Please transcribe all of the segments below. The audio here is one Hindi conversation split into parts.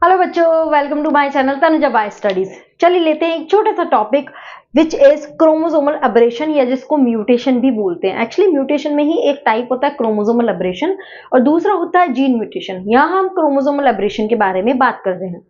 हेलो बच्चों, welcome to my channel Tanuja by studies. चलिए लेते हैं एक छोटा सा topic which is chromosomal aberration या जिसको म्यूटेशन भी बोलते हैं। एक्चुअली म्यूटेशन में ही एक टाइप होता है क्रोमोसोमल अबरेशन और दूसरा होता है जीन म्यूटेशन। यहाँ हम क्रोमोसोमल अबरेशन के बारे में बात कर रहे हैं।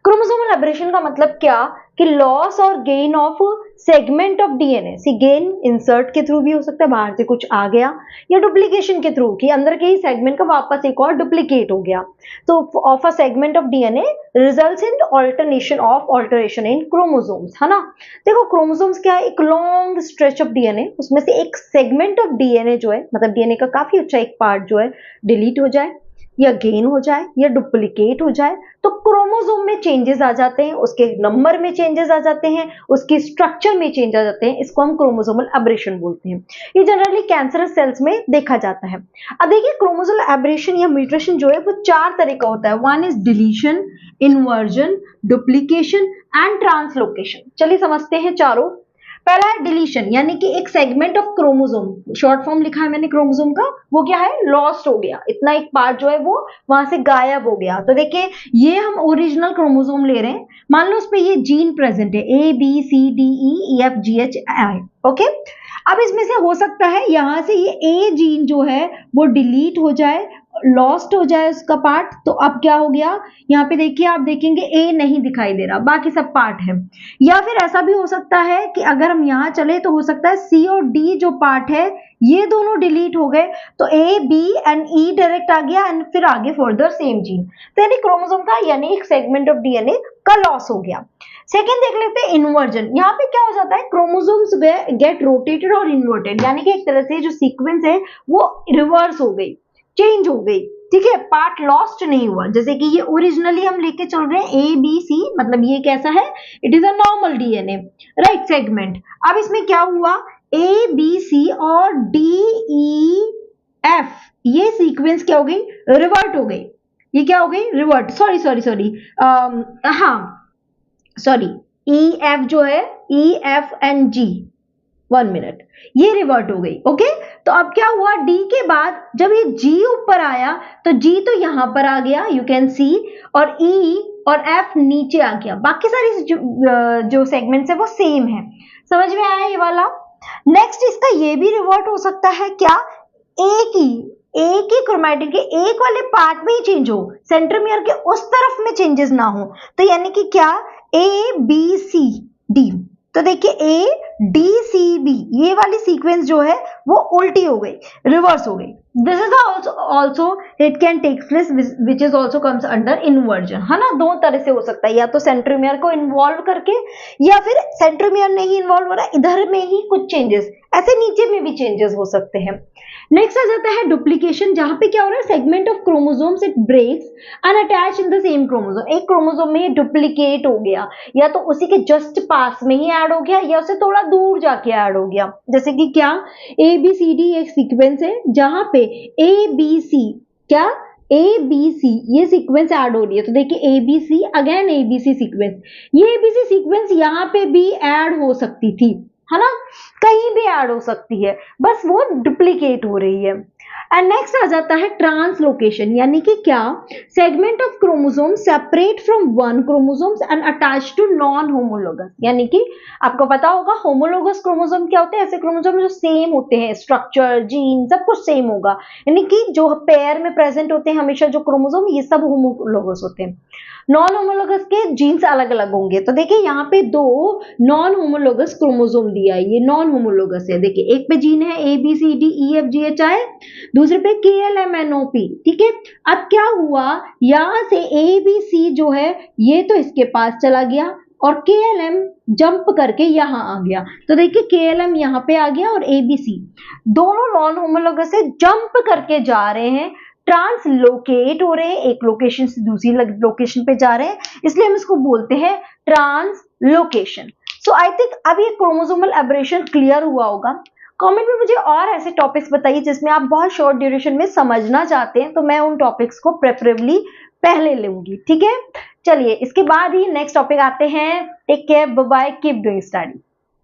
क्रोमोसोमल अबरेशन का मतलब क्या कि लॉस और gain of segment of DNA. See gain insert के थ्रू भी हो सकता है, बाहर से कुछ आ गया, या डुप्लीकेशन के थ्रू कि अंदर के ही सेगमेंट का वापस एक और डुप्लीकेट हो गया। तो of a segment of DNA results in alteration in chromosomes, है ना। देखो क्रोमोसोम्स क्या है, एक लॉन्ग स्ट्रेच ऑफ डीएनए, उसमें से एक सेगमेंट ऑफ डीएनए जो है, मतलब डीएनए का काफी अच्छा एक पार्ट जो है डिलीट हो जाए या गेन हो जाए या डुप्लीकेट हो जाए, तो क्रोमोसोम में चेंजेस आ जाते हैं, उसके नंबर में चेंजेस आ जाते हैं, उसके स्ट्रक्चर में चेंज आ जाते हैं। इसको हम क्रोमोसोमल एब्रेशन बोलते हैं। ये जनरली कैंसरस सेल्स में देखा जाता है। अब देखिए क्रोमोसोमल एब्रेशन या म्यूटेशन जो है वो चार तरह का होता है। One is deletion, inversion, duplication and translocation. चलिए समझते हैं चारों। पहला है डिलीशन, यानी कि एक segment of chromosome, short form लिखा है मैंने क्रोमोसोम का, वो क्या है, लॉस्ट हो गया, इतना एक पार्ट जो है वो वहां से गायब हो गया। तो देखिए ये हम ओरिजिनल क्रोमोसोम ले रहे हैं, मान लो उस पे ये जीन प्रेजेंट है ABCDEFGHI, ओके। अब इसमें से हो सकता है यहां से ये ए जीन जो है वो डिलीट हो जाए, लॉस्ट हो जाए उसका पार्ट। तो अब क्या हो गया, यहाँ पे देखिए आप देखेंगे ए नहीं दिखाई दे रहा, बाकी सब पार्ट है। या फिर ऐसा भी हो सकता है कि अगर हम यहाँ चले तो हो सकता है सी और डी जो पार्ट है ये दोनों डिलीट हो गए, तो A B and E direct आ गया एंड फिर आगे फर्दर सेम जीन। तो यानी क्रोमोसोम का यानी एक सेगमेंट ऑफ डीएनए का लॉस हो गया। सेकेंड देख लेते हैं इन्वर्जन। यहाँ पे क्या हो जाता है, क्रोमोसोम्स गेट रोटेटेड और इन्वर्टेड, यानी कि एक तरह से जो सीक्वेंस है वो रिवर्स हो गई, चेंज हो गई, ठीक है, पार्ट लॉस्ट नहीं हुआ। जैसे कि ये ओरिजिनली हम लेके चल रहे हैं ABC, मतलब ये कैसा है, it is a normal DNA, right, segment. अब इसमें क्या हुआ, ABC और DEF ये सीक्वेंस क्या हो गई, रिवर्ट हो गई। ये क्या हो गई, रिवर्ट, सॉरी हाँ सॉरी, EF जो है, EF एंड G, 1 मिनट, ये रिवर्ट हो गई, ओके। तो अब क्या हुआ, डी के बाद जब ये जी ऊपर आया तो जी तो यहां पर आ गया, यू कैन सी, और ई और एफ नीचे आ गया। बाकी सारी जो सेगमेंट्स है वो सेम है। समझ में आया ये वाला। नेक्स्ट इसका ये भी रिवर्ट हो सकता है क्या, एक ही क्रोमैटिन के एक वाले पार्ट में ही चेंज हो, सेंट्रोमियर के उस तरफ में चेंजेस ना हो। तो यानी कि क्या, ABCD, तो देखिए ADCB ये वाली सीक्वेंस जो है वो उल्टी हो गई, रिवर्स हो गई। This is also it can take place which is also comes under inversion, है ना। दो तरह से हो सकता है, या तो सेंट्रोमियर को इन्वॉल्व करके, या फिर सेंट्रोमियर नहीं इन्वॉल्व हो रहा है, इधर में ही कुछ चेंजेस, ऐसे नीचे में भी चेंजेस हो सकते हैं। नेक्स्ट आ जाता है डुप्लीकेशन, जहां पे क्या हो रहा है, segment of chromosomes it breaks and attach in the same chromosome. एक क्रोमोसोम में डुप्लीकेट हो गया, या तो उसी के जस्ट पास में ही ऐड हो गया, या उससे थोड़ा दूर जाके ऐड हो गया। जैसे कि क्या, ABCD एक सीक्वेंस है जहां पे ABC क्या, ABC ये सीक्वेंस ऐड हो रही है। तो देखिए ABC अगेन ABC सीक्वेंस, ये ABC सीक्वेंस यहाँ पे भी ऐड हो सकती थी, है ना, कहीं भी ऐड हो सकती है, बस वो डुप्लीकेट हो रही है। एंड नेक्स्ट आ जाता है ट्रांसलोकेशन, यानी कि क्या, segment of chromosome separate from one chromosomes and attach to non homologous. यानी कि आपको पता होगा होमोलोगस क्रोमोसोम क्या होते हैं, ऐसे क्रोमोसोम जो सेम होते हैं, स्ट्रक्चर, जीन सब कुछ सेम होगा, यानी कि जो पेयर में प्रेजेंट होते हैं हमेशा जो क्रोमोसोम, ये सब होमोलोगस होते हैं। नॉन होमोलोगस के जीन्स अलग अलग होंगे। तो देखिए यहाँ पे दो नॉन होमोलोगस क्रोमोसोम दिया है, ये नॉन होमोलोगस है। देखिए एक पे जीन है ABCDEFGHI, दूसरे पे KLMNOP, ठीक है। अब क्या हुआ, यहां से ABC जो है ये तो इसके पास चला गया और KLM जंप करके यहां आ गया। तो देखिए KLM यहां पे आ गया और ABC दोनों नॉन होमोलोगस से जंप करके जा रहे हैं, ट्रांसलोकेट हो रहे हैं, एक लोकेशन से दूसरी लोकेशन पे जा रहे हैं, इसलिए हम इसको बोलते हैं ट्रांसलोकेशन। सो आई थिंक अब ये क्रोमोसोमल एब्रेशन क्लियर हुआ होगा। कमेंट में मुझे और ऐसे टॉपिक्स बताइए जिसमें आप बहुत शॉर्ट ड्यूरेशन में समझना चाहते हैं, तो मैं उन टॉपिक्स को प्रेफरेबली पहले लूंगी, ठीक है। चलिए इसके बाद ही नेक्स्ट टॉपिक आते हैं। Take care, bye bye, keep doing study.